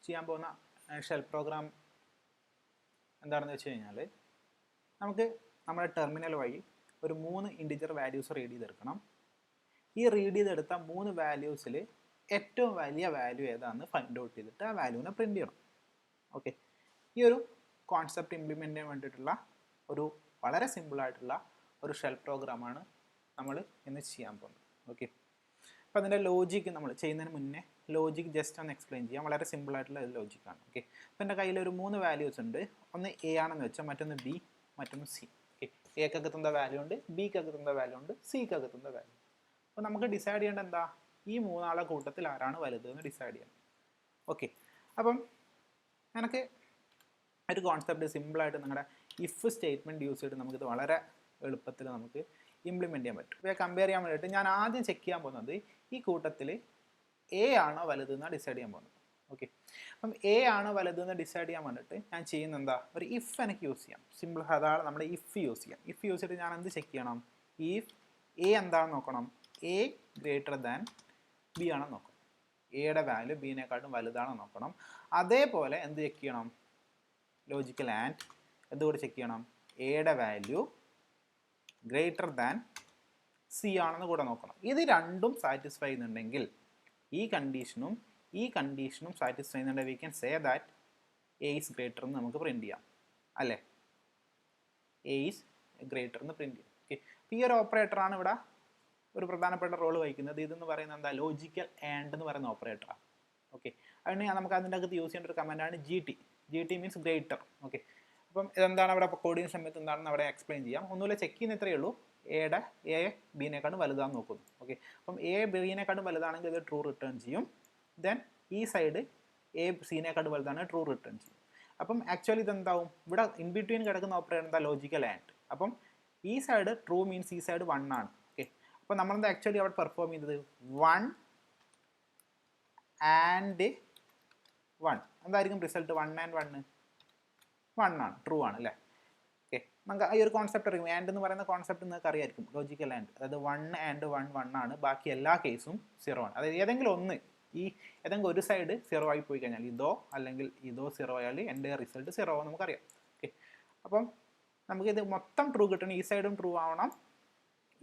ചെയ്യാൻ പോകുന്ന shell programme എന്താണെന്ന് വെച്ച് കഴിഞ്ഞാൽ നമുക്ക് നമ്മുടെ ടെർമിനൽ വഴി ഒരു 3 ഇൻറ്റിജർ വാല്യൂസ് റീഡ് ചെയ്തെടുക്കണം. ഈ റീഡ് ചെയ്തെടുത്ത 3 വാല്യൂസിൽ ഏറ്റവും വലിയ വാല്യൂ ഏതാണെന്ന് ഫൈൻഡ് ഔട്ട് ചെയ്തിട്ട് ആ വാല്യൂവിനെ പ്രിൻറ്റ് ചെയ്യണം. ഓക്കെ, ഈ ഒരു കോൺസെപ്റ്റ് ഇംപ്ലിമെൻ്റ് ചെയ്യാൻ വേണ്ടിയിട്ടുള്ള ഒരു വളരെ സിമ്പിളായിട്ടുള്ള ഒരു ഷെൽ പ്രോഗ്രാമാണ് നമ്മൾ ഇന്ന് ചെയ്യാൻ പോകുന്നത്. ഓക്കെ, അപ്പോൾ അതിൻ്റെ ലോജിക്ക് നമ്മൾ ചെയ്യുന്നതിന് മുന്നേ ലോജിക്ക് ജസ്റ്റ് ഒന്ന് എക്സ്പ്ലെയിൻ ചെയ്യാം. വളരെ സിമ്പിളായിട്ടുള്ള ലോജിക്കാണ്. ഓക്കെ, അപ്പോൾ എൻ്റെ കയ്യിൽ ഒരു 3 വാല്യൂസ് ഉണ്ട്. ഒന്ന് എ ആണെന്ന് വെച്ചാൽ, മറ്റൊന്ന് ബി, മറ്റൊന്ന് സി. ഓക്കെ, എക്കകത്തുന്ന വാല്യൂ ഉണ്ട്, ബിക്കകത്തുന്ന വാല്യൂ ഉണ്ട്, സിക്കകത്തുന്ന വാല്യൂ. അപ്പോൾ നമുക്ക് ഡിസൈഡ് ചെയ്യേണ്ട എന്താ, ഈ 3 ആളെ കൂട്ടത്തിൽ ആരാണ് വലുത് എന്ന് ഡിസൈഡ് ചെയ്യണം. ഓക്കെ, അപ്പം എനിക്ക് ഒരു കോൺസെപ്റ്റ് സിമ്പിളായിട്ട് നിങ്ങളുടെ ഇഫ് സ്റ്റേറ്റ്മെൻറ്റ് യൂസ് ചെയ്തിട്ട് നമുക്കിത് വളരെ എളുപ്പത്തിൽ നമുക്ക് ഇംപ്ലിമെൻറ്റ് ചെയ്യാൻ പറ്റും. ഇപ്പോൾ കമ്പയർ ചെയ്യാൻ വേണ്ടിയിട്ട് ഞാൻ ആദ്യം ചെക്ക് ചെയ്യാൻ പോകുന്നത് ഈ കൂട്ടത്തിൽ എ ആണോ വലുതെന്ന് ഡിസൈഡ് ചെയ്യാൻ പോകുന്നത്. ഓക്കെ, അപ്പം എ ആണോ വലുതെന്ന് ഡിസൈഡ് ചെയ്യാൻ വേണ്ടിയിട്ട് ഞാൻ ചെയ്യുന്ന എന്താ, ഒരു ഇഫ് എനിക്ക് യൂസ് ചെയ്യാം. സിമ്പിൾ അതാണ് നമ്മുടെ ഇഫ് യൂസ് ചെയ്യാം. ഇഫ് യൂസ് ചെയ്തിട്ട് ഞാൻ എന്ത് ചെക്ക് ചെയ്യണം, ഇഫ് എ എന്താണെന്ന് നോക്കണം, എ ഗ്രേറ്റർ ദാൻ ബി ആണെന്ന് നോക്കണം. എയുടെ വാല്യൂ ബിനെക്കാട്ടും വലുതാണെന്ന് നോക്കണം. അതേപോലെ എന്ത് ചെക്ക് ചെയ്യണം, ലോജിക്കൽ ആൻഡ് എന്തുകൂടി ചെക്ക് ചെയ്യണം, എയുടെ വാല്യൂ ഗ്രേറ്റർ ദാൻ സി ആണെന്ന് കൂടെ നോക്കണം. ഇത് രണ്ടും സാറ്റിസ്ഫൈ ചെയ്യുന്നുണ്ടെങ്കിൽ, ഈ കണ്ടീഷനും സാറ്റിസ്ഫൈ ചെയ്യുന്നുണ്ടെങ്കിൽ we can say that A is greater എന്ന് നമുക്ക് പ്രിൻറ്റ് ചെയ്യാം, അല്ലേ? എ ഈസ് ഗ്രേറ്റർ എന്ന് പ്രിൻറ്റ് ചെയ്യാം. ഓക്കെ, ഈ ഒരു ഓപ്പറേറ്ററാണ് ഇവിടെ ഒരു പ്രധാനപ്പെട്ട റോൾ വഹിക്കുന്നത്. ഇതെന്ന് പറയുന്നത് എന്താ, ലോജിക്കൽ ആൻഡ് എന്ന് പറയുന്ന ഓപ്പറേറ്ററാണ്. ഓക്കെ, അതിന് നമുക്ക് അതിൻ്റെ അകത്ത് യൂസ് ചെയ്യേണ്ട ഒരു കമാൻഡാണ് GT മീൻസ് ഗ്രേറ്റർ. ഓക്കെ, അപ്പം ഇതെന്താണ് അവിടെ കോഡ് ചെയ്യുന്ന സമയത്ത് എന്താണെന്ന് അവിടെ എക്സ്പ്ലെയിൻ ചെയ്യാം. ഒന്നുമില്ല, ചെക്ക് ചെയ്യുന്ന ഇത്രയേ ഉള്ളൂ, എ ബിനെക്കാളും വലുതാണെന്ന് നോക്കുന്നു. ഓക്കെ, അപ്പം എ ബിനെക്കാളും വലുതാണെങ്കിൽ ഇത് ട്രൂ റിട്ടേൺ ചെയ്യും. ദെൻ ഈ സൈഡ് എ സിനെക്കാളും വലുതാണ്, ട്രൂ റിട്ടേൺ ചെയ്യും. അപ്പം ആക്ച്വലി ഇതെന്താവും, ഇവിടെ ഇൻ ബിറ്റ്വീൻ കിടക്കുന്ന ഓപ്പറേറ്റർ എന്താ, ലോജിക്കൽ ആൻഡ്. അപ്പം ഈ സൈഡ് ട്രൂ മീൻസ് ഈ സൈഡ് 1 ആണ്. ഓക്കെ, അപ്പോൾ നമ്മളെന്താ ആക്ച്വലി അവിടെ പെർഫോം ചെയ്തത് 1 ആൻഡ് 1. എന്തായിരിക്കും റിസൾട്ട്, 1 ആൻഡ് 1 ആണ്, ട്രൂ ആണ്, അല്ലേ? ഓക്കെ, നമുക്ക് ഈ ഒരു കോൺസെപ്റ്റ് അറിയും. ആൻഡ് എന്ന് പറയുന്ന കോൺസെപ്റ്റ് നിങ്ങൾക്ക് അറിയായിരിക്കും, ലോജിക്കൽ ആൻഡ്. അതായത് 1 ആൻഡ് 1 ആണ്, ബാക്കി എല്ലാ കേസും 0 ആണ്. അതായത് ഏതെങ്കിലും ഒരു സൈഡ് 0 ആയി പോയി കഴിഞ്ഞാൽ, ഇതോ 0 ആയാൽ എൻ്റെ റിസൾട്ട് 0 ആവും നമുക്കറിയാം. ഓക്കെ, അപ്പം നമുക്കിത് മൊത്തം ട്രൂ കിട്ടണം. ഈ സൈഡും ട്രൂ ആവണം,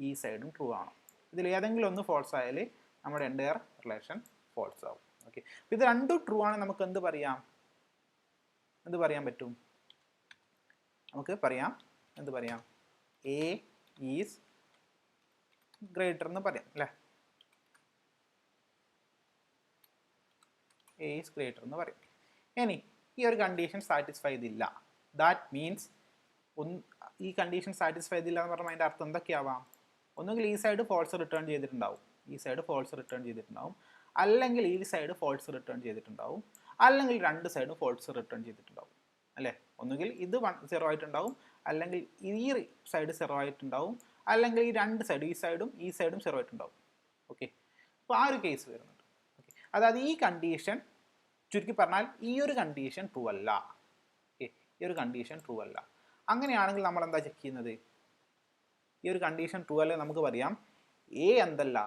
ഈ സൈഡും ട്രൂ ആവണം. ഇതിൽ ഏതെങ്കിലും ഒന്ന് ഫോൾസ് ആയാൽ നമ്മുടെ എൻ്റയർ റിലേഷൻ ഫോൾസ് ആവും. ഓക്കെ, അപ്പോൾ ഇത് രണ്ടും ട്രൂ ആണ്. നമുക്ക് എന്ത് പറയാൻ പറ്റും, നമുക്ക് പറയാം എ ഈസ് ഗ്രേറ്റർ എന്ന് പറയാം, അല്ലേ? എ ഈസ് ഗ്രേറ്റർ എന്ന് പറയും. ഇനി ഈ ഒരു കണ്ടീഷൻ സാറ്റിസ്ഫൈ ചെയ്തില്ല, ദാറ്റ് മീൻസ് ഈ കണ്ടീഷൻ സാറ്റിസ്ഫൈ ചെയ്തില്ല എന്ന് പറഞ്ഞാൽ അതിൻ്റെ അർത്ഥം എന്തൊക്കെയാവാം, ഒന്നുകിൽ ഈ സൈഡ് ഫോൾസ് റിട്ടേൺ ചെയ്തിട്ടുണ്ടാവും, അല്ലെങ്കിൽ ഈ സൈഡ് ഫോൾസ് റിട്ടേൺ ചെയ്തിട്ടുണ്ടാവും, അല്ലെങ്കിൽ രണ്ട് സൈഡും ഫോൾസ് റിട്ടേൺ ചെയ്തിട്ടുണ്ടാവും, അല്ലേ? ഒന്നുകിൽ ഇത് 0 ആയിട്ടുണ്ടാവും, അല്ലെങ്കിൽ ഈ സൈഡ് 0 ആയിട്ടുണ്ടാവും, അല്ലെങ്കിൽ ഈ രണ്ട് സൈഡ് ഈ സൈഡും 0 ആയിട്ടുണ്ടാവും. ഓക്കെ, അപ്പോൾ ആ ഒരു കേസ് വരുന്നുണ്ട്. ഓക്കെ, അതായത് ഈ കണ്ടീഷൻ, ചുരുക്കി പറഞ്ഞാൽ ഈ ഒരു കണ്ടീഷൻ ട്രൂ അല്ല. ഓക്കെ, ഈ ഒരു കണ്ടീഷൻ ട്രൂ അല്ല. അങ്ങനെയാണെങ്കിൽ നമ്മൾ എന്താ ചെക്ക് ചെയ്യുന്നത്, ഈ ഒരു കണ്ടീഷൻ ട്രൂ അല്ലേ നമുക്ക് പറയാം എ എന്തല്ല,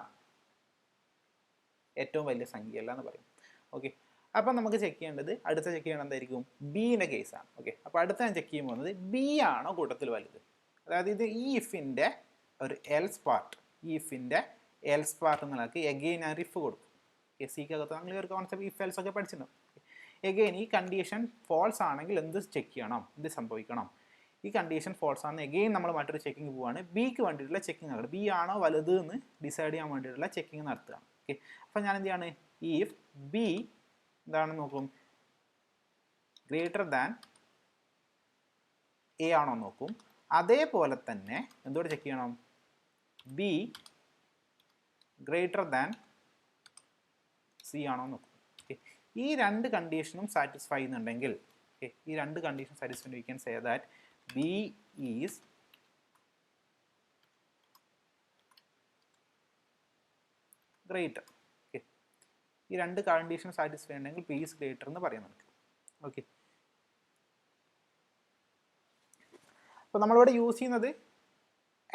ഏറ്റവും വലിയ സംഖ്യയല്ല എന്ന് പറയും. ഓക്കെ, അപ്പം നമുക്ക് അടുത്ത ചെക്ക് ചെയ്യേണ്ടത് എന്തായിരിക്കും, ബിൻ്റെ കേസാണ്. ഓക്കെ, അപ്പോൾ അടുത്ത ഞാൻ ചെക്ക് ചെയ്യാൻ പോകുന്നത് ബി ആണോ കൂട്ടത്തിൽ വലുത്. അതായത് ഇത് ഈ ഇഫിൻ്റെ ഒരു എൽസ് പാർട്ട് എന്നുള്ളതൊക്കെ എഗെയിൻ ഞാൻ ഇഫ് കൊടുക്കും. സിക്കകത്ത് നമ്മൾ ഈ ഒരു കോൺസെപ്റ്റ് ഇഫ് എൽസ് ഒക്കെ പഠിച്ചിട്ടുണ്ടാവും. എഗെയിൻ ഈ കണ്ടീഷൻ ഫോൾസ് ആണെങ്കിൽ എന്ത് ചെക്ക് ചെയ്യണം, എന്ത് സംഭവിക്കണം, ഈ കണ്ടീഷൻ ഫോൾസ് ആണ്, എഗെയിൻ നമ്മൾ മറ്റൊരു ചെക്കിങ് പോവുകയാണ്. ബിക്ക് വേണ്ടിയിട്ടുള്ള ചെക്കിങ് നടത്തുക, ബി ആണോ വലുത് എന്ന് ഡിസൈഡ് ചെയ്യാൻ വേണ്ടിയിട്ടുള്ള ചെക്കിങ് നടത്തുകയാണ്. ഓക്കെ, അപ്പോൾ ഞാൻ എന്ത് ചെയ്യാണ്, ഇഫ് ബി എന്താണെന്ന് നോക്കും, ഗ്രേറ്റർ ദാൻ എ ആണോ നോക്കും. അതേപോലെ തന്നെ എന്തോടെ ചെക്ക് ചെയ്യണം, ബി ഗ്രേറ്റർ ദാൻ സി ആണോ നോക്കും. ഓക്കെ, ഈ രണ്ട് കണ്ടീഷനും സാറ്റിസ്ഫൈ ചെയ്യുന്നുണ്ടെങ്കിൽ, ഓക്കെ, ഈ രണ്ട് condition satisfy we can say that be is greater. Okay, ഈ രണ്ട് കണ്ടീഷൻ സാറ്റിസ്ഫൈ ഉണ്ടെങ്കിൽ ബി ഈസ് ഗ്രേറ്റർ എന്ന് പറയാം നമുക്ക്. ഓക്കെ, അപ്പോൾ നമ്മളിവിടെ യൂസ് ചെയ്യുന്നത്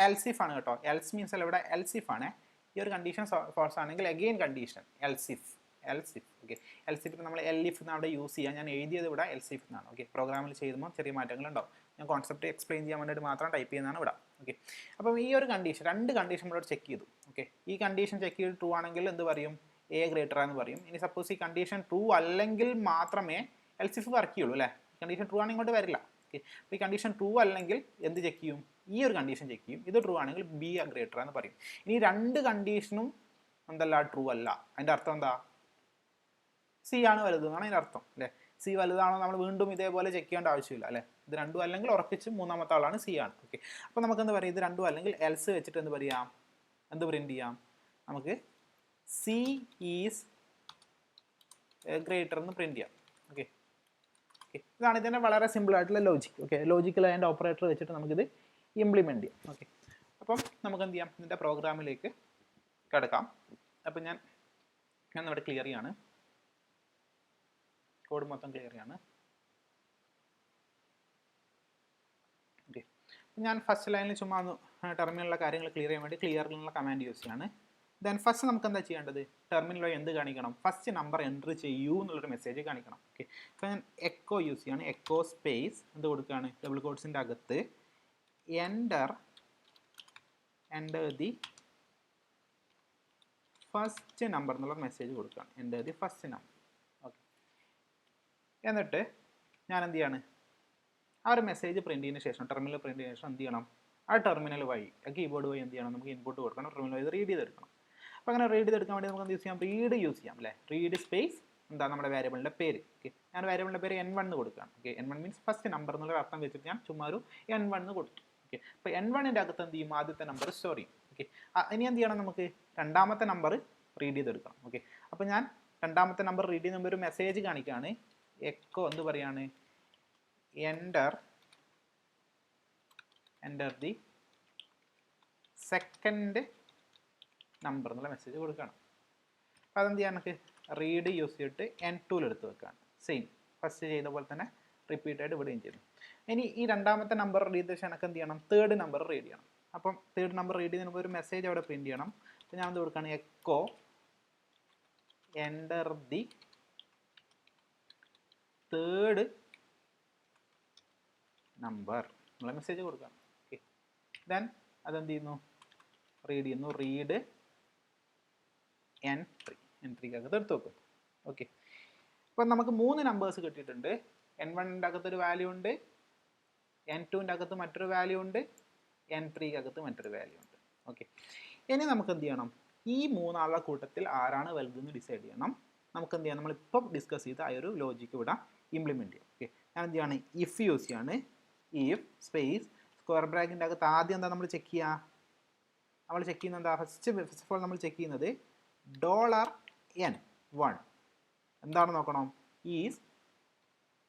എൽസിഫ് ആണ് കേട്ടോ. എൽസ് മീൻസ് അല്ല, ഇവിടെ എൽസിഫ് ആണ്. ഈ ഒരു കണ്ടീഷൻ ഫോൾസ് ആണെങ്കിൽ again condition എൽസിഫ്. Else if. Okay, else if നമ്മൾ എൽ ഇഫ് എന്നാണ് അവിടെ യൂസ് ചെയ്യുക. ഞാൻ എഴുതിയത് ഇവിടെ എൽസ് ഇഫ് എന്നാണ്. ഓക്കെ, പ്രോഗ്രാമിൽ ചെയ്യുമ്പോൾ ചെറിയ മാറ്റങ്ങളുണ്ടാവും. ഞാൻ കോൺസെപ്റ്റ് എക്സ്പ്ലെയിൻ ചെയ്യാൻ വേണ്ടിയിട്ട് മാത്രം ടൈപ്പ് ചെയ്യുന്നതാണ് ഇവിടെ. ഓക്കെ, അപ്പം ഈ ഒരു കണ്ടീഷൻ, രണ്ട് കണ്ടീഷൻ ഇവിടെ ചെക്ക് ചെയ്തു. ഓക്കെ, ഈ കണ്ടീഷൻ ചെക്ക് ചെയ്ത് ട്രൂ ആണെങ്കിൽ എന്ത് പറയും? എ ഗ്രേറ്റർ എന്ന് പറയും. ഇനി സപ്പോസ് ഈ കണ്ടീഷൻ ട്രൂ അല്ലെങ്കിൽ മാത്രമേ എൽസ് ഇഫ് വർക്ക് ചെയ്യുള്ളൂ അല്ലേ? കണ്ടീഷൻ ട്രൂ ആണെങ്കിൽ ഇങ്ങോട്ട് വരില്ല. ഓക്കെ, അപ്പോൾ ഈ കണ്ടീഷൻ ട്രൂ അല്ലെങ്കിൽ എന്ത് ചെക്ക് ചെയ്യും? ഈ ഒരു കണ്ടീഷൻ ചെക്ക് ചെയ്യും. ഇത് ട്രൂ ആണെങ്കിൽ ബി ഗ്രേറ്റർ എന്ന് പറയും. ഇനി രണ്ട് കണ്ടീഷനും എന്തല്ല, ട്രൂ അല്ല. അതിൻ്റെ അർത്ഥം എന്താ? സി ആണ് വലുത് എന്നാണ് അതിൻ്റെ അർത്ഥം അല്ലേ? സി വലുതാണോ നമ്മൾ വീണ്ടും ഇതേപോലെ ചെക്ക് ചെയ്യേണ്ട ആവശ്യമില്ല അല്ലേ? ഇത് രണ്ടും അല്ലെങ്കിൽ ഉറപ്പിച്ച് മൂന്നാമത്തെ ആളാണ് സി ആണ്. ഓക്കെ, അപ്പോൾ നമുക്ക് എന്ത് പറയാം? ഇത് രണ്ടും അല്ലെങ്കിൽ എൽസ് വെച്ചിട്ട് എന്ത് പറയാം? എന്ത് പ്രിന്റ് ചെയ്യാം? നമുക്ക് സി ഈസ് ഗ്രേറ്റർ എന്ന് പ്രിന്റ് ചെയ്യാം. ഓക്കെ, ഇതാണ് ഇതിൻ്റെ വളരെ സിമ്പിൾ ആയിട്ടുള്ള logic. Okay, logical and operator വെച്ചിട്ട് നമുക്കിത് ഇംപ്ലിമെൻറ്റ് ചെയ്യാം. ഓക്കെ, അപ്പം നമുക്ക് എന്ത് ചെയ്യാം? ഇതിൻ്റെ പ്രോഗ്രാമിലേക്ക് കിടക്കാം. അപ്പം ഞാൻ ഇവിടെ ക്ലിയർ ചെയ്യാണ്, കോഡ് മൊത്തം ക്ലിയർ ചെയ്യാണ്. ഓക്കെ, ഞാൻ ഫസ്റ്റ് ലൈനിൽ ചുമ്മാ ഒന്ന് ടെർമിനലിലെ കാര്യങ്ങൾ ക്ലിയർ ചെയ്യാൻ വേണ്ടി ക്ലിയറിലുള്ള കമാൻഡ് യൂസ് ചെയ്യാണ്. ദെൻ ഫസ്റ്റ് നമുക്ക് എന്താ ചെയ്യേണ്ടത്? ടെർമിനലിൽ എന്ത് കാണിക്കണം? ഫസ്റ്റ് നമ്പർ എൻ്റർ ചെയ്യൂ എന്നുള്ളൊരു മെസ്സേജ് കാണിക്കണം. ഓക്കെ, അപ്പോൾ ഞാൻ എക്കോ യൂസ് ചെയ്യാണ്. എക്കോ സ്പേസ് എന്ത് കൊടുക്കുകയാണ്? ഡബിൾ കോട്ട്സിൻ്റെ അകത്ത് എൻ്റർ ദി ഫസ്റ്റ് നമ്പർ എന്നുള്ള മെസ്സേജ് കൊടുക്കുകയാണ്. Enter the first number. Okay, എന്നിട്ട് ഞാൻ എന്ത് ചെയ്യാണ്? ആ ഒരു മെസ്സേജ് പ്രിൻ്റ് ചെയ്യുന്ന ശേഷം, ടെർമിനൽ പ്രിൻ്റ് ചെയ്യുന്ന ശേഷം എന്ത് ചെയ്യണം? ആ ടെർമിനൽ വഴി, കീബോർഡ് വഴി എന്ത് ചെയ്യണം? നമുക്ക് ഇൻപുട്ട് കൊടുക്കണം. ടെർമിനൽ വഴി റീഡ് ചെയ്തെടുക്കണം. അപ്പോൾ അങ്ങനെ റീഡ് ചെയ്തെടുക്കാൻ വേണ്ടി നമുക്ക് എന്ത് യൂസ് ചെയ്യാം? റീഡ് യൂസ് ചെയ്യാം അല്ലേ? റീഡ് സ്പേസ് എന്താ നമ്മുടെ വേരിയബിളിൻ്റെ പേര്. ഓക്കെ, ഞാൻ വേരിയബിളിൻ്റെ പേര് n1 എന്ന് കൊടുക്കുകയാണ്. Okay, n1 means first number എന്നുള്ള അർത്ഥം വെച്ചിട്ട് ഞാൻ ചുമ്മാ ഒരു n1 എന്ന് കൊടുത്തു. ഓക്കെ, അപ്പോൾ n1ൻ്റെ അകത്ത് എന്ത് ചെയ്യും? ആദ്യത്തെ നമ്പർ സ്റ്റോർ ചെയ്യും. ഓക്കെ, ഇനി എന്ത് ചെയ്യണം? നമുക്ക് രണ്ടാമത്തെ നമ്പർ റീഡ് ചെയ്തെടുക്കണം. ഓക്കെ, അപ്പോൾ ഞാൻ രണ്ടാമത്തെ നമ്പർ റീഡ് ചെയ്യുന്ന ഒരു മെസ്സേജ് കാണിക്കുകയാണ്. എക്കോ എന്ത് പറയാണ്? എൻ്റർ ദി സെക്കൻഡ് നമ്പർ എന്നുള്ള മെസ്സേജ് കൊടുക്കണം. അപ്പോൾ അതെന്ത് ചെയ്യാൻ? നമുക്ക് റീഡ് യൂസ് ചെയ്തിട്ട് n2 എടുത്ത് വെക്കുകയാണ്. സെയിം ഫസ്റ്റ് ചെയ്ത പോലെ തന്നെ റിപ്പീറ്റ് ആയിട്ട് ഇവിടെയും ചെയ്യുന്നു. ഇനി ഈ രണ്ടാമത്തെ നമ്പർ റീഡ് ചെയ്ത ശേഷം എനിക്ക് എന്ത് ചെയ്യണം? തേർഡ് നമ്പർ റീഡ് ചെയ്യണം. അപ്പം തേർഡ് നമ്പർ റീഡ് ചെയ്യുന്നതിന് ഒരു മെസ്സേജ് അവിടെ പ്രിൻറ്റ് ചെയ്യണം. അപ്പോൾ ഞാൻ എന്ത് കൊടുക്കുകയാണ്? Echo enter the third number എന്നുള്ള മെസ്സേജ് കൊടുക്കുകയാണ്. ഓക്കെ, ദെൻ അതെന്ത് ചെയ്യുന്നു? റീഡ് ചെയ്യുന്നു. റീഡ് n3 എടുത്ത് വെക്കും. ഓക്കെ, അപ്പം നമുക്ക് 3 നമ്പേഴ്സ് കിട്ടിയിട്ടുണ്ട്. n1ൻ്റെ അകത്തൊരു വാല്യൂ ഉണ്ട്, n2ൻ്റെ അകത്ത് മറ്റൊരു വാല്യൂ ഉണ്ട്, n3 അകത്ത് മറ്റൊരു വാല്യൂ ഉണ്ട്. ഓക്കെ, ഇനി നമുക്ക് എന്ത് ചെയ്യണം? ഈ മൂന്നാളുടെ കൂട്ടത്തിൽ ആരാണ് വലുതെന്ന് ഡിസൈഡ് ചെയ്യണം. നമുക്ക് എന്ത് ചെയ്യാം? നമ്മളിപ്പോൾ ഡിസ്കസ് ചെയ്ത ആ ഒരു ലോജിക്ക് ഇവിടെ ഇംപ്ലിമെൻറ്റ് ചെയ്യാം. ഓക്കെ, ഞാൻ എന്ത് ചെയ്യാണ്? ഇഫ് യൂസ് ചെയ്യാണ്. ഇഫ് സ്പേസ് സ്ക്വയർ ബ്രാക്കറ്റിൻ്റെ അകത്ത് ആദ്യം എന്താ നമ്മൾ ചെക്ക് ചെയ്യുക? നമ്മൾ ചെക്ക് ചെയ്യുന്നത് എന്താ? ഫസ്റ്റ് ഓഫ് ഓൾ നമ്മൾ ചെക്ക് ചെയ്യുന്നത് $n1 എന്താണ് നോക്കണം? ഈസ്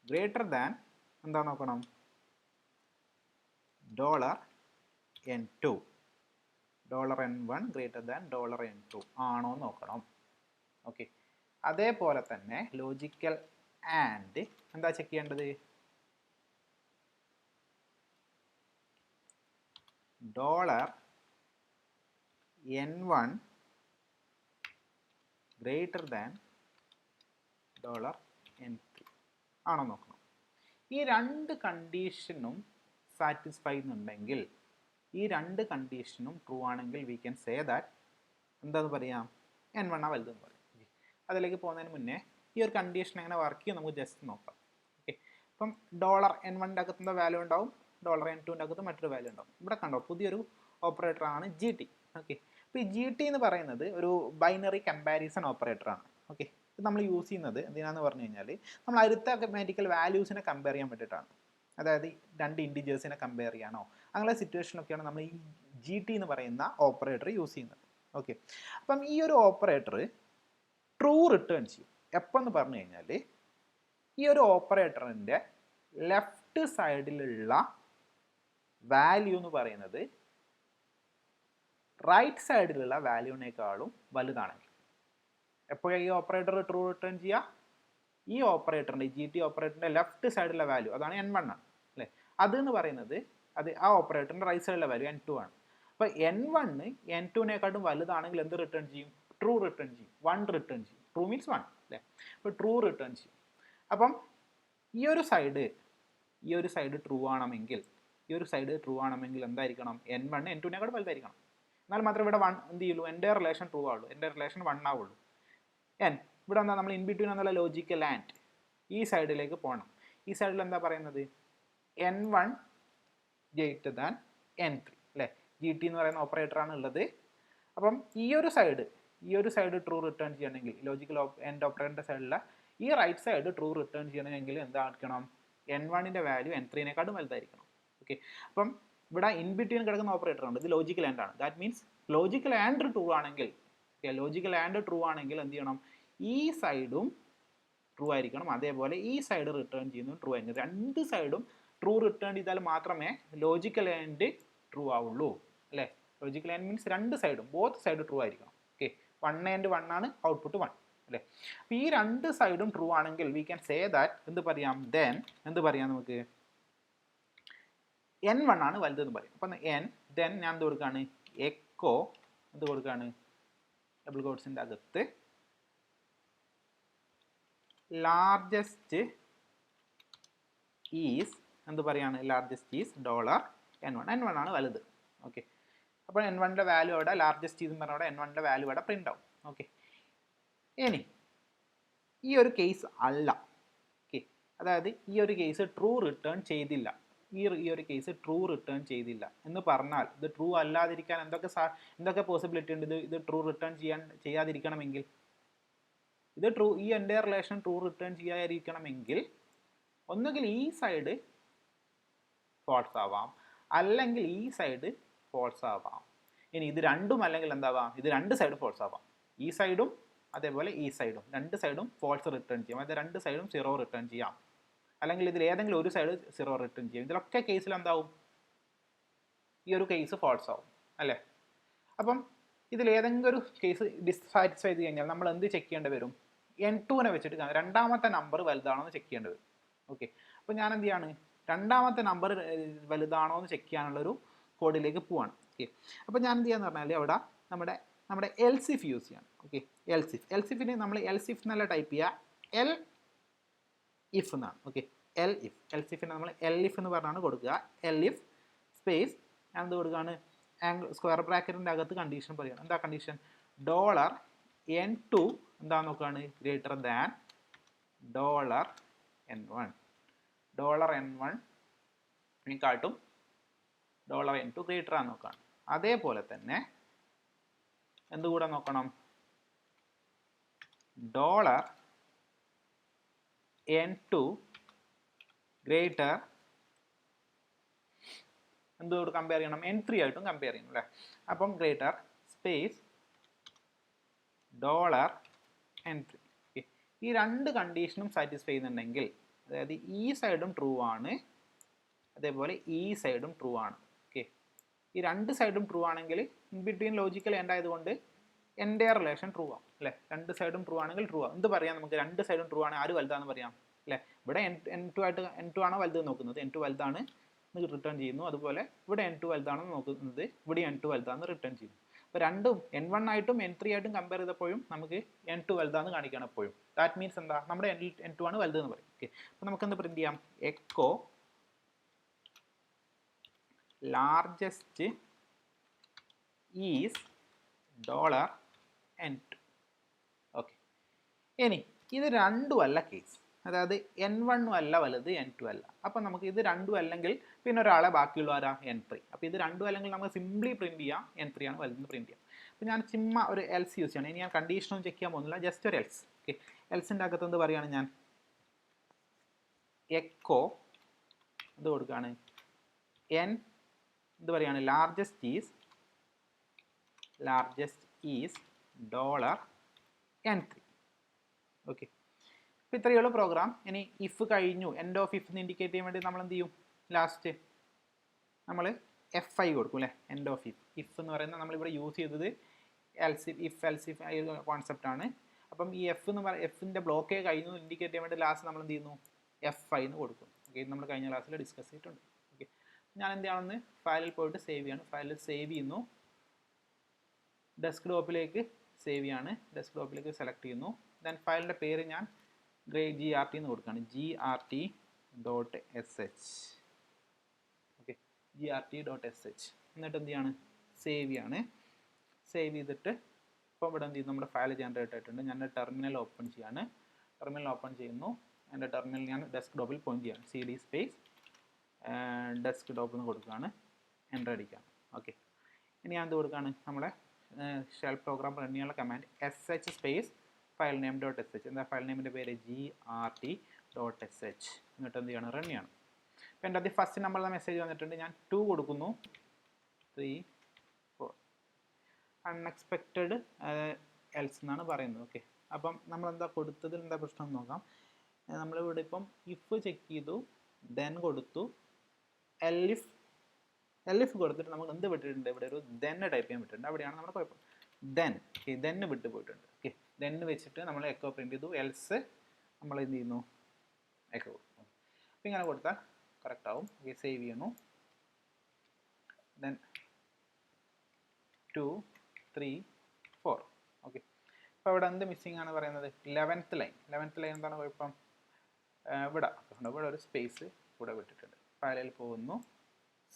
ഗ്രേറ്റർ ദാൻ എന്താ നോക്കണം? $n2. $n1 greater than $n2 ആണോ നോക്കണം. ഓക്കെ, അതേപോലെ തന്നെ ലോജിക്കൽ ആൻഡ് എന്താ ചെക്ക് ചെയ്യേണ്ടത്? $n1 ഗ്രേറ്റർ ദാൻ $n3 ആണോ നോക്കണം. ഈ രണ്ട് കണ്ടീഷനും സാറ്റിസ്ഫൈ ചെയ്യുന്നുണ്ടെങ്കിൽ, ഈ രണ്ട് കണ്ടീഷനും ട്രൂ ആണെങ്കിൽ വി ക്യാൻ സേ ദാറ്റ് എന്താന്ന് പറയാം? n1 വലുതെന്ന് പറയും. അതിലേക്ക് പോകുന്നതിന് മുന്നേ ഈ ഒരു കണ്ടീഷൻ എങ്ങനെ വർക്ക് ചെയ്യും നമുക്ക് ജസ്റ്റ് നോക്കാം. ഓക്കെ, അപ്പം $n1ൻ്റെ അകത്തുള്ള വാല്യൂ ഉണ്ടാവും, $n2ൻ്റെ അകത്ത് മറ്റൊരു വാല്യൂ ഉണ്ടാവും. ഇവിടെ കണ്ടോ? പുതിയൊരു ഓപ്പറേറ്റർ ആണ് GT. ഓക്കെ, അപ്പോൾ ഈ GT എന്ന് പറയുന്നത് ഒരു ബൈനറി കമ്പാരിസൺ ഓപ്പറേറ്ററാണ്. ഓക്കെ, ഇത് നമ്മൾ യൂസ് ചെയ്യുന്നത് എന്തിനാന്ന് പറഞ്ഞു കഴിഞ്ഞാൽ നമ്മൾ അരിത്തമെറ്റിക്കൽ വാല്യൂസിനെ കമ്പയർ ചെയ്യാൻ വേണ്ടിയിട്ടാണ്. അതായത് രണ്ട് ഇൻഡിജേഴ്സിനെ കമ്പയർ ചെയ്യാനോ അങ്ങനെ സിറ്റുവേഷനൊക്കെയാണ് നമ്മൾ ഈ GT എന്ന് പറയുന്ന ഓപ്പറേറ്റർ യൂസ് ചെയ്യുന്നത്. ഓക്കെ, അപ്പം ഈ ഒരു ഓപ്പറേറ്റർ ട്രൂ റിട്ടേൺ ചെയ്യും. എപ്പോൾ എന്ന് പറഞ്ഞു കഴിഞ്ഞാൽ ഈ ഒരു ഓപ്പറേറ്ററിൻ്റെ ലെഫ്റ്റ് സൈഡിലുള്ള വാല്യൂ എന്ന് പറയുന്നത് റൈറ്റ് സൈഡിലുള്ള വാല്യൂവിനേക്കാളും വലുതാണെങ്കിൽ എപ്പോഴാണ് ഈ ഓപ്പറേറ്റർ ട്രൂ റിട്ടേൺ ചെയ്യുക? ഈ ഓപ്പറേറ്ററിൻ്റെ GT ഓപ്പറേറ്ററിൻ്റെ ലെഫ്റ്റ് സൈഡിലുള്ള വാല്യൂ അതാണ് n1 ആണ് അല്ലേ? അതെന്ന് പറയുന്നത് അത് ആ ഓപ്പറേറ്ററിൻ്റെ റൈറ്റ് സൈഡിലുള്ള വാല്യൂ n2 ആണ്. അപ്പോൾ n1 n2നേക്കാട്ടും വലുതാണെങ്കിൽ എന്ത് റിട്ടേൺ ചെയ്യും? ട്രൂ റിട്ടേൺ ചെയ്യും, 1 റിട്ടേൺ ചെയ്യും. ട്രൂ മീൻസ് 1 അല്ലേ. അപ്പോൾ ട്രൂ റിട്ടേൺ ചെയ്യും. അപ്പം ഈ ഒരു സൈഡ് ട്രൂ ആണെങ്കിൽ എന്തായിരിക്കണം? n1 n2നേക്കാൾ വലുതായിരിക്കണം. എന്നാൽ മാത്രമേ ഇവിടെ 1 എന്ത് ചെയ്യുള്ളൂ? എൻ്റെ റിലേഷൻ ട്രൂ ആവുള്ളൂ, എൻ്റെ റിലേഷൻ 1 ആവുള്ളൂ. ഇവിടെ എന്താ, നമ്മൾ ഇൻ ബിറ്റ്വീൻ എന്നുള്ള ലോജിക്കൽ ആൻഡ് ഈ സൈഡിലേക്ക് പോകണം. ഈ സൈഡിൽ എന്താ പറയുന്നത്? n1 ഗ്രേറ്റർ ദാൻ n3 അല്ലേ. GT എന്ന് പറയുന്ന ഓപ്പറേറ്ററാണ് ഉള്ളത്. അപ്പം ഈ ഒരു സൈഡ് ട്രൂ റിട്ടേൺ ചെയ്യണമെങ്കിൽ, ലോജിക്കൽ എൻഡ് ഓപ്പറേറ്ററിൻ്റെ സൈഡിലുള്ള ഈ റൈറ്റ് സൈഡ് ട്രൂ റിട്ടേൺ ചെയ്യണമെങ്കിൽ എന്തായിരിക്കണം? n1ൻ്റെ വാല്യൂ n3നേക്കാളും വലുതായിരിക്കണം. ഓക്കെ. അപ്പം ഇവിടെ ഇൻ ബിറ്റ്വീൻ കിടക്കുന്ന ഓപ്പറേറ്റർ ഉണ്ട്, ഇത് ലോജിക്കൽ ആൻഡ് ആണ്. That means logical and true ആണെങ്കിൽ എന്ത് ചെയ്യണം? ഈ സൈഡും ട്രൂ ആയിരിക്കണം, അതേപോലെ ഈ സൈഡ് റിട്ടേൺ ചെയ്യുന്നത് ട്രൂ ആയിരിക്കും. രണ്ട് സൈഡും ട്രൂ റിട്ടേൺ ചെയ്താൽ മാത്രമേ ലോജിക്കൽ ആൻഡ് ട്രൂ ആവുള്ളൂ അല്ലേ. ലോജിക്കൽ ആൻഡ് മീൻസ് രണ്ട് സൈഡും, ബോത്ത് സൈഡ് ട്രൂ ആയിരിക്കണം. ഓക്കെ. 1 and 1 ആണ് ഔട്ട്പുട്ട് 1 അല്ലേ. അപ്പോൾ ഈ രണ്ട് സൈഡും ട്രൂ ആണെങ്കിൽ വി ക്യാൻ സേ ദാറ്റ് എന്ത് പറയാം? നമുക്ക് n1 ആണ് വലുതെന്ന് പറയും. അപ്പം ഞാൻ എന്ത് കൊടുക്കുകയാണ്? എക്കോ എന്ത് കൊടുക്കുകയാണ്? ഡബിൾ കോട്ട്സിൻ്റെ അകത്ത് ലാർജസ്റ്റ് ഈസ് എന്ത് പറയാണ്? ലാർജസ്റ്റ് ഈസ് $n1 ആണ് വലുത്. ഓക്കെ. അപ്പോൾ n1ൻ്റെ വാല്യൂ അവിടെ ലാർജസ്റ്റ് ഈസ് എന്ന് പറഞ്ഞാൽ n1ൻ്റെ വാല്യൂ അവിടെ പ്രിൻ്റ് ആവും. ഓക്കെ. ഇനി ഈ ഒരു കേസ് അല്ല, ഓക്കെ, അതായത് ഈ ഒരു കേസ് ട്രൂ റിട്ടേൺ ചെയ്തില്ല, ഈ ഒരു കേസ് ട്രൂ റിട്ടേൺ ചെയ്തില്ല എന്ന് പറഞ്ഞാൽ ഇത് ട്രൂ അല്ലാതിരിക്കാൻ എന്തൊക്കെ പോസിബിലിറ്റി ഉണ്ട്? ഇത് ട്രൂ റിട്ടേൺ ചെയ്യാതിരിക്കണമെങ്കിൽ, ഈ എൻ്റെ റിലേഷൻ ട്രൂ റിട്ടേൺ ചെയ്യാതിരിക്കണമെങ്കിൽ ഒന്നുകിൽ ഈ സൈഡ് ഫോൾസ് ആവാം, അല്ലെങ്കിൽ ഈ സൈഡ് ഫോൾസ് ആവാം. ഇനി ഇത് രണ്ടും അല്ലെങ്കിൽ എന്താവാം? ഇത് രണ്ട് സൈഡ് ഫോൾസ് ആവാം. ഈ സൈഡും അതേപോലെ ഈ സൈഡും, രണ്ട് സൈഡും ഫോൾസ് റിട്ടേൺ ചെയ്യാം, അതായത് രണ്ട് സൈഡും 0 റിട്ടേൺ ചെയ്യാം. അല്ലെങ്കിൽ ഇതിൽ ഏതെങ്കിലും ഒരു സൈഡ് 0 റിട്ടേൺ ചെയ്യും. ഇതിലൊക്കെ കേസിൽ എന്താവും? ഈ ഒരു കേസ് ഫോൾസ് ആവും അല്ലേ. അപ്പം ഇതിൽ ഏതെങ്കിലും ഒരു കേസ് ഡിസാറ്റിസ്ഫൈ ചെയ്ത് കഴിഞ്ഞാൽ നമ്മൾ എന്ത് ചെക്ക് ചെയ്യേണ്ടി വരും? n2നെ വെച്ചിട്ട് രണ്ടാമത്തെ നമ്പർ വലുതാണോ എന്ന് ചെക്ക് ചെയ്യേണ്ടി വരും. ഓക്കെ. അപ്പോൾ ഞാൻ എന്ത് ചെയ്യാണ്? രണ്ടാമത്തെ നമ്പർ വലുതാണോ എന്ന് ചെക്ക് ചെയ്യാനുള്ളൊരു കോഡിലേക്ക് പോവാണ്. ഓക്കെ. അപ്പോൾ ഞാൻ എന്ത് ചെയ്യാന്ന് പറഞ്ഞാൽ അവിടെ നമ്മുടെ എൽസിഫ് യൂസ് ചെയ്യണം. ഓക്കെ. എൽസിഫിന് നമ്മൾ എൽസിഫ് എന്നല്ല ടൈപ്പ് ചെയ്യുക, if എന്നാണ്. ഓക്കെ. എൽസിഫിന് നമ്മൾ എൽഇഫ് എന്ന് പറഞ്ഞാണ് കൊടുക്കുക. എൽഇഫ് സ്പേസ് ഞാൻ എന്ത് കൊടുക്കുകയാണ്? സ്ക്വയർ ബ്രാക്കറ്റിൻ്റെ അകത്ത് കണ്ടീഷൻ പറയുകയാണ്. എന്താ കണ്ടീഷൻ? $n2 എന്താ നോക്കുകയാണ്? Greater than $n1. $n1 $n2 greater ആണ് നോക്കുകയാണ്. അതേപോലെ തന്നെ എന്തുകൂടെ നോക്കണം? $n2 ഗ്രേറ്റർ എന്തുകൊണ്ട് കമ്പയർ ചെയ്യണം? n3 ആയിട്ടും കമ്പയർ ചെയ്യണം അല്ലേ. അപ്പം ഗ്രേറ്റർ സ്പേസ് $n3. ഈ രണ്ട് കണ്ടീഷനും സാറ്റിസ്ഫൈ ചെയ്യുന്നുണ്ടെങ്കിൽ, അതായത് ഈ സൈഡും ട്രൂ ആണ്, അതേപോലെ ഈ സൈഡും ട്രൂ ആണ്. ഓക്കെ. ഈ രണ്ട് സൈഡും ട്രൂ ആണെങ്കിൽ ഇൻ ബിറ്റ്വീൻ ലോജിക്കൽ എൻഡ് ആയതുകൊണ്ട് എൻ്റെ റിലേഷൻ ട്രൂ ആവും അല്ലേ. രണ്ട് സൈഡും ട്രൂ ആണെങ്കിൽ ട്രൂ ആവും. എന്ത് പറയാം നമുക്ക്? രണ്ട് സൈഡും ട്രൂ ആണ്, ആര് വലുതാണെന്ന് പറയാം അല്ലേ. ഇവിടെ n2 ആണോ വലുത് നോക്കുന്നത്? n2 വലുതാണ് റിട്ടേൺ ചെയ്യുന്നു. അതുപോലെ ഇവിടെ n2 വലുതാണെന്ന് നോക്കുന്നത്, ഇവിടെ n2 വലുതാണെന്ന് റിട്ടേൺ ചെയ്യുന്നു. അപ്പോൾ രണ്ടും n1 ആയിട്ടും n3 ആയിട്ടും കമ്പയർ ചെയ്തപ്പോഴും നമുക്ക് n2 വലുതാന്ന് കാണിക്കണം എപ്പോഴും. ദാറ്റ് മീൻസ് എന്താ? നമ്മുടെ n2 ആണ് വലുത് എന്ന് പറയും. ഓക്കെ. അപ്പോൾ നമുക്ക് എന്ത് പ്രിന്റ് ചെയ്യാം? Echo largest is $n2. Okay. ഇനി ഇത് രണ്ടും അല്ല കേസ്, അതായത് n1 അല്ല വലുത്, n2 അല്ല. അപ്പം നമുക്ക് ഇത് രണ്ടും അല്ലെങ്കിൽ പിന്നെ ഒരാളെ ബാക്കിയുള്ള ആരാ? n3. അപ്പോൾ ഇത് രണ്ടും അല്ലെങ്കിൽ നമുക്ക് സിംപ്ലി പ്രിന്റ് ചെയ്യാം n3 ആണ് വലുതെന്ന് പ്രിന്റ് ചെയ്യാം. അപ്പോൾ ഞാൻ ചുമ്മാ ഒരു എൽസ് യൂസ് ചെയ്യണം. ഇനി ഞാൻ കണ്ടീഷനൊന്നും ചെക്ക് ചെയ്യാൻ പോകുന്നില്ല, ജസ്റ്റ് ഒരു എൽസ്. ഓക്കെ. എൽസിൻ്റെ അകത്ത് എന്ത് പറയുകയാണ്? ഞാൻ എക്കോ എന്ത് കൊടുക്കുകയാണ്? എന്ത് പറയുകയാണ്? Largest is $n3. ഓക്കെ. അപ്പോൾ ഇത്രയുള്ള പ്രോഗ്രാം. ഇനി ഇഫ് കഴിഞ്ഞു, എൻഡ് ഓഫ് ഇഫ് എന്ന് ഇൻഡിക്കേറ്റ് ചെയ്യാൻ വേണ്ടി നമ്മൾ എന്ത് ചെയ്യും? ലാസ്റ്റ് നമ്മൾ FI കൊടുക്കും അല്ലേ. എൻഡ് ഓഫ് ഇഫ് എന്ന് പറയുന്നത് നമ്മളിവിടെ യൂസ് ചെയ്തത് എൽസിഫ് കോൺസെപ്റ്റ് ആണ്. അപ്പം ഈ എഫിൻ്റെ ബ്ലോക്കേ കഴിഞ്ഞു ഇൻഡിക്കേറ്റ് ചെയ്യാൻ വേണ്ടി ലാസ്റ്റ് നമ്മൾ എന്ത് ചെയ്യുന്നു? FI എന്ന് കൊടുക്കും. ഓക്കെ. നമ്മൾ കഴിഞ്ഞ ക്ലാസ്സിൽ ഡിസ്കസ് ചെയ്തിട്ടുണ്ട്. ഓക്കെ. ഞാൻ എന്ത് ചെയ്യണമെന്ന് ഫയലിൽ പോയിട്ട് സേവ് ചെയ്യണം. ഫയലിൽ സേവ് ചെയ്യുന്നു, ഡെസ്ക്ടോപ്പിലേക്ക് സേവ് ചെയ്യാണ്. ഡെസ്ക്ടോപ്പിലേക്ക് സെലക്ട് ചെയ്യുന്നു. ദെൻ ഫയലിൻ്റെ പേര് ഞാൻ GRT എന്ന് കൊടുക്കുകയാണ്, GRT.sh. Okay, GRT.sh. എന്നിട്ട് എന്ത് ചെയ്യാണ്, സേവ് ചെയ്യാണ്. സേവ് ചെയ്തിട്ട് ഇപ്പോൾ ഇവിടെ എന്ത് ചെയ്യും, നമ്മുടെ ഫയൽ ജനറേറ്റ് ആയിട്ടുണ്ട്. ഞാൻ ടെർമിനൽ ഓപ്പൺ ചെയ്യാണ്. ടെർമിനൽ ഓപ്പൺ ചെയ്യുന്നു. എൻ്റെ ടെർമിനൽ ഞാൻ ഡെസ്ക്ടോപ്പിൽ പോയിന്റ് ചെയ്യാണ്. CD സ്പേസ് ഡെസ്ക്ടോപ്പ് എന്ന് കൊടുക്കുകയാണ്, എൻ്റർ അടിക്കുകയാണ്. ഓക്കെ, ഇനി ഞാൻ എന്ത് കൊടുക്കുകയാണ്, നമ്മുടെ ഷെൽ പ്രോഗ്രാം റൺ ചെയ്യാനുള്ള command SH space file name .sh. എന്താ ഫയൽ നെയിമിൻ്റെ പേര്, GRT.sh. എന്നിട്ട് എന്ത് ചെയ്യണം, റൺ ചെയ്യണം. അപ്പോൾ എൻ്റെ ആദ്യം ഫസ്റ്റ് നമ്പറിലെ മെസ്സേജ് വന്നിട്ടുണ്ട്. ഞാൻ 2 കൊടുക്കുന്നു, 3, 4. അൺഎക്സ്പെക്റ്റഡ് എൽസ് എന്നാണ് പറയുന്നത്. ഓക്കെ, അപ്പം നമ്മളെന്താ കൊടുത്തതിൽ എന്താ പ്രശ്നം എന്ന് നോക്കാം. നമ്മളിവിടെ ഇപ്പം ഇഫ് ചെക്ക് ചെയ്തു, ദെൻ കൊടുത്തു, എലിഫ് കൊടുത്തിട്ട് നമുക്ക് എന്ത് വിട്ടിട്ടുണ്ട്, ഇവിടെ ഒരു ദെന്ന് ടൈപ്പ് ചെയ്യാൻ വിട്ടിട്ടുണ്ട്. അവിടെയാണ് നമ്മുടെ കുഴപ്പം. ദെന്ന് വിട്ട് പോയിട്ടുണ്ട്. ഓക്കെ, ദെന്ന് വെച്ചിട്ട് നമ്മൾ എക്കോ പ്രിൻറ്റ് ചെയ്തു, എൽസ് നമ്മൾ എന്ത് ചെയ്യുന്നു, എക്കോ കൊടുക്കുന്നു. അപ്പം ഇങ്ങനെ കൊടുത്താൽ കറക്റ്റ് ആവും. ഓക്കെ, സേവ് ചെയ്യണു. ദെൻ 2, 3, 4. ഓക്കെ, അപ്പോൾ ഇവിടെ എന്ത് മിസ്സിംഗ് ആണ് പറയുന്നത്, 11th ലൈൻ. 11th ലൈൻ എന്താണ് കുഴപ്പം, ഇവിടെ ഒരു സ്പേസ് ഇവിടെ വിട്ടിട്ടുണ്ട്. ഫയലിൽ പോകുന്നു,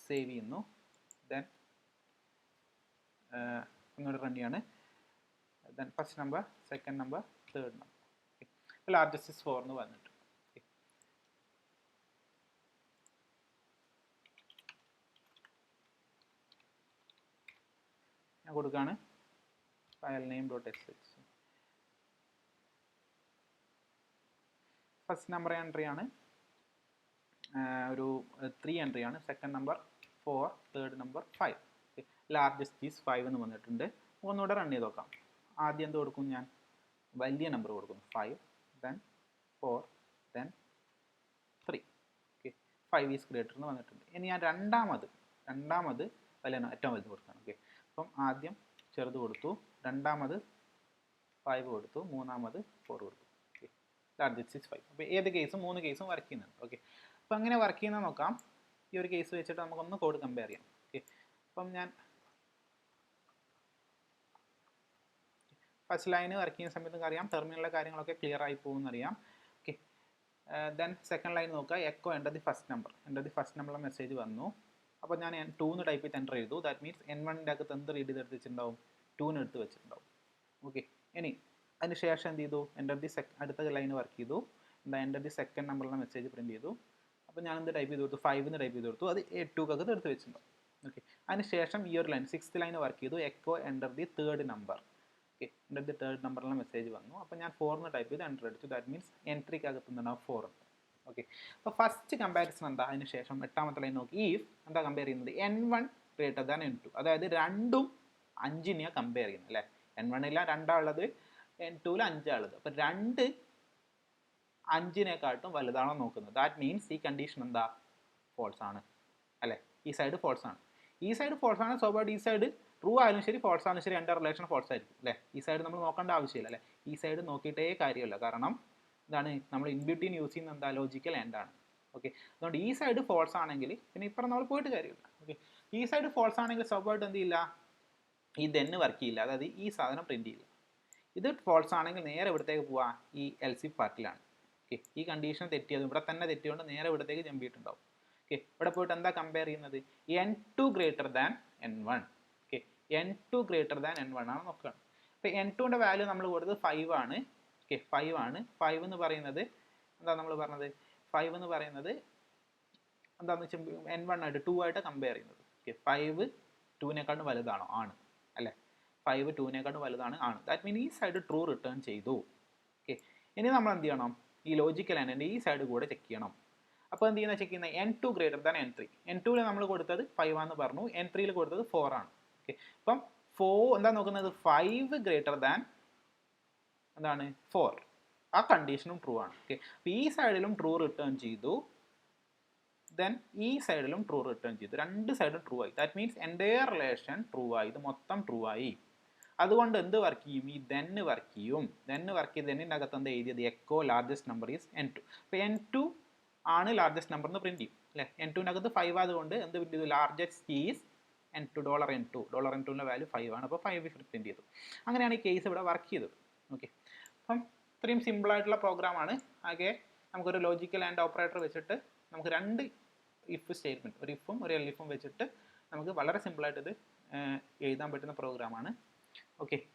സേവ് ചെയ്യുന്നു, ദെൻ ഒന്നുകൂടെ റൺ ചെയ്യാണ്. Then first number, second number, third number. Okay, largest is 4 എന്ന് വന്നിട്ട്. ഓക്കെ, ഞാൻ കൊടുക്കുകയാണ് file name .sh. First number entry ആണ്, ഒരു 3 എൻട്രി ആണ്. Second number 4, third number 5. Largest is 5 എന്ന് വന്നിട്ടുണ്ട്. ഒന്നുകൂടെ റൺ ചെയ്ത് നോക്കാം. ആദ്യം എന്ത് കൊടുക്കും, ഞാൻ വലിയ നമ്പർ കൊടുക്കുന്നു, 5, then 4, then 3. Okay, 5 is greater എന്ന് വന്നിട്ടുണ്ട്. ഇനി ഞാൻ രണ്ടാമത് വലിയ ഏറ്റവും വലുത് കൊടുക്കണം. ഓക്കെ, അപ്പം ആദ്യം ചെറുത് കൊടുത്തു, രണ്ടാമത് 5 കൊടുത്തു, മൂന്നാമത് 4 കൊടുത്തു. Okay, largest is 5. അപ്പോൾ ഏത് കേസും 3 കേസും വർക്ക് ചെയ്യുന്നുണ്ട്. ഓക്കെ, അപ്പോൾ അങ്ങനെ വർക്ക് ചെയ്യുന്നത് നോക്കാം. ഈ ഒരു കേസ് വെച്ചിട്ട് നമുക്കൊന്ന് കോഡ് കമ്പയർ ചെയ്യാം. ഓക്കെ, അപ്പം ഞാൻ ഫസ്റ്റ് ലൈന് വർക്ക് ചെയ്യുന്ന സമയത്ത് അറിയാം, ടെർമിനലിലെ കാര്യങ്ങളൊക്കെ ക്ലിയർ ആയി പോകുമെന്നറിയാം. ഓക്കെ, ദെൻ സെക്കൻഡ് ലൈൻ നോക്കുക, എക്കോ എൻ്റർ ദി ഫസ്റ്റ് നമ്പറിലെ മെസ്സേജ് വന്നു. അപ്പോൾ ഞാൻ 2 എന്ന് ടൈപ്പ് ചെയ്ത് എൻ്റർ ചെയ്തു. ദാറ്റ് മീൻസ് N1ൻ്റെ അകത്ത് എന്ത് റീഡ് ചെയ്ത് വെച്ചിട്ടുണ്ടാവും, 2 എടുത്ത് വെച്ചിട്ടുണ്ടാവും. ഓക്കെ, ഇനി അതിന് ശേഷം എന്ത് ചെയ്തു, അടുത്ത ലൈൻ വർക്ക് ചെയ്തു. എൻ്റർ ദി സെക്കൻഡ് നമ്പറിലെ മെസ്സേജ് പ്രിൻറ്റ് ചെയ്തു. അപ്പോൾ ഞാൻ എന്ത് ടൈപ്പ് ചെയ്ത് കൊടുത്തു, 5 എന്ന് ടൈപ്പ് ചെയ്ത് കൊടുത്തു. അത് 2 എടുത്ത് വെച്ചിട്ടുണ്ടാവും. ഓക്കെ, അതിന് ശേഷം ഈ ഒരു ലൈൻ 6th ലൈൻ വർക്ക് ചെയ്തു, echo enter the third number. Okay, enter the third നമ്പറിലെ മെസ്സേജ് വന്നു. അപ്പോൾ ഞാൻ 4 എന്ന് ടൈപ്പ് ചെയ്ത് എൻ്റർ അടിച്ചു. ദാറ്റ് മീൻസ് എൻട്രിക്ക് അകത്ത് എന്താണ് 4 ഉണ്ട്. ഓക്കെ, അപ്പോൾ ഫസ്റ്റ് കമ്പാരിസൺ എന്താ, അതിന് ശേഷം 8ാമത്തെ ലൈൻ നോക്കി, ഈഫ് എന്താ കമ്പയർ ചെയ്യുന്നത്, N1 ഗ്രേറ്റർ ദാൻ N2. അതായത് രണ്ടും 5നെയാണ് കമ്പയർ ചെയ്യുന്നത് അല്ലേ. N1ൽ 2 ഉള്ളത്, N2ൽ 5 ഉള്ളത്. അപ്പോൾ 2 5-നേക്കാട്ടും വലുതാണോ നോക്കുന്നത്. ദാറ്റ് മീൻസ് ഈ കണ്ടീഷൻ എന്താ, ഫോൾസ് ആണ് അല്ലേ. ഈ സൈഡ് ഫോൾസ് ആണ്, ഈ സൈഡ് ഫോൾസ് ആണ്. സ്വാഭാവികമായിട്ട് ഈ സൈഡ് ട്രൂ ആയാലും ശരി, ഫോൾസ് ആയാലും ശരി, എൻ്റെ റിലേഷൻ ഫോൾസ് ആയിരിക്കും അല്ലേ. ഈ സൈഡ് നമ്മൾ നോക്കേണ്ട ആവശ്യമില്ല അല്ലേ. ഈ സൈഡ് നോക്കിയിട്ടേ കാര്യമില്ല. കാരണം എന്താണ്, നമ്മൾ ഇൻബിറ്റ്വീൻ യൂസ് ചെയ്യുന്ന എന്താ, ലോജിക്കൽ എൻഡ് ആണ്. ഓക്കെ, അതുകൊണ്ട് ഈ സൈഡ് ഫോൾസ് ആണെങ്കിൽ പിന്നെ ഇപ്പുറം നമ്മൾ പോയിട്ട് കാര്യമില്ല. ഓക്കെ, ഈ സൈഡ് ഫോൾസ് ആണെങ്കിൽ സ്വാഭാവികമായിട്ട് എന്ത് ചെയ്യില്ല, ഈ ദെന്ന് വർക്ക് ചെയ്യില്ല. അതായത് ഈ സാധനം പ്രിൻറ്റ് ചെയ്യില്ല. ഇത് ഫോൾസ് ആണെങ്കിൽ നേരെ ഇവിടത്തേക്ക് പോവാം, ഈ എൽസി പാർട്ടിലാണ്. ഓക്കെ, ഈ കണ്ടീഷൻ തെറ്റിയത് ഇവിടെ തന്നെ തെറ്റിയോണ്ട് നേരെ ഇവിടത്തേക്ക് ജമ്പ് ചെയ്തിട്ടുണ്ടാവും. ഓക്കെ, ഇവിടെ പോയിട്ട് എന്താ കമ്പയർ ചെയ്യുന്നത്, N2 greater than N1. Okay, N2 greater than N1 ആണ് നോക്കുകയാണ്. അപ്പോൾ N2ൻ്റെ വാല്യൂ നമ്മൾ കൊടുത്തത് 5 ആണ്. ഓക്കെ, 5 ആണ്. 5 എന്ന് പറയുന്നത് എന്താ, നമ്മൾ പറഞ്ഞത് 5 എന്ന് പറയുന്നത് എന്താണെന്ന് വെച്ചാൽ N1 ആയിട്ട് 2 ആയിട്ട് കമ്പയർ ചെയ്യുന്നത്. ഓക്കെ, 5 2-നേക്കാളും വലുതാണോ, ആണ് അല്ലേ. 5 2-നേക്കാളും വലുതാണ്, ആണ്. ദാറ്റ് മീൻ ഈ സൈഡ് ട്രൂ റിട്ടേൺ ചെയ്തു. ഓക്കെ, ഇനി നമ്മൾ എന്ത് ചെയ്യണം, ഈ ലോജിക്കൽ എൻഡിൻ്റെ ഈ സൈഡ് കൂടെ ചെക്ക് ചെയ്യണം. അപ്പോൾ എന്ത് ചെയ്യുന്ന ചെക്ക് ചെയ്യുന്നത്, N2 ഗ്രേറ്റർ ദാൻ N3. N2ൽ നമ്മൾ കൊടുത്തത് 5 ആണെന്ന് പറഞ്ഞു, N3ൽ കൊടുത്തത് 4 ആണ്. ഓക്കെ, അപ്പം 4 എന്താ നോക്കുന്നത്, 5 ഗ്രേറ്റർ ദാൻ എന്താണ് 4. ആ കണ്ടീഷനും ട്രൂ ആണ്. ഓക്കെ, അപ്പോൾ ഈ സൈഡിലും ട്രൂ റിട്ടേൺ ചെയ്തു, ദെൻ ഈ സൈഡിലും ട്രൂ റിട്ടേൺ ചെയ്തു. രണ്ട് സൈഡും ട്രൂ ആയി. ദാറ്റ് മീൻസ് എൻ്റെ റിലേഷൻ ട്രൂ ആയി, ഇത് മൊത്തം ട്രൂ ആയി. അതുകൊണ്ട് എന്ത് വർക്ക് ചെയ്യും, ഈ ദെന്ന് വർക്ക് ചെയ്യും. ദെന്ന് വർക്ക് ചെയ്ത് ദെന്നിൻ്റെ അകത്ത് എന്താ എഴുതിയത്, echo largest number is N2. അപ്പോൾ N2 ആണ് ലാർജസ്റ്റ് നമ്പർ എന്ന് പ്രിൻറ്റ് ചെയ്യും അല്ലേ. N2ൻ്റെ അകത്ത് 5 ആയതുകൊണ്ട് എന്ത് പ്രിൻറ്റ് ചെയ്തു, largest is N2, $N2. $N2ൻ്റെ value 5 ആണ്. അപ്പോൾ 5 പ്രിൻറ്റ് ചെയ്തു. അങ്ങനെയാണ് ഈ കേസ് ഇവിടെ വർക്ക് ചെയ്തത്. ഓക്കെ, അപ്പം ഇത്രയും സിമ്പിളായിട്ടുള്ള പ്രോഗ്രാമാണ്. ആകെ നമുക്കൊരു ലോജിക്കൽ ആൻഡ് ഓപ്പറേറ്റർ വെച്ചിട്ട് നമുക്ക് 2 ഇഫ് സ്റ്റേറ്റ്മെൻറ്റ്, ഒരു ഇഫും ഒരു എൽഇഫും വെച്ചിട്ട് നമുക്ക് വളരെ സിമ്പിളായിട്ട് ഇത് എഴുതാൻ പറ്റുന്ന പ്രോഗ്രാമാണ്. ഓക്കെ,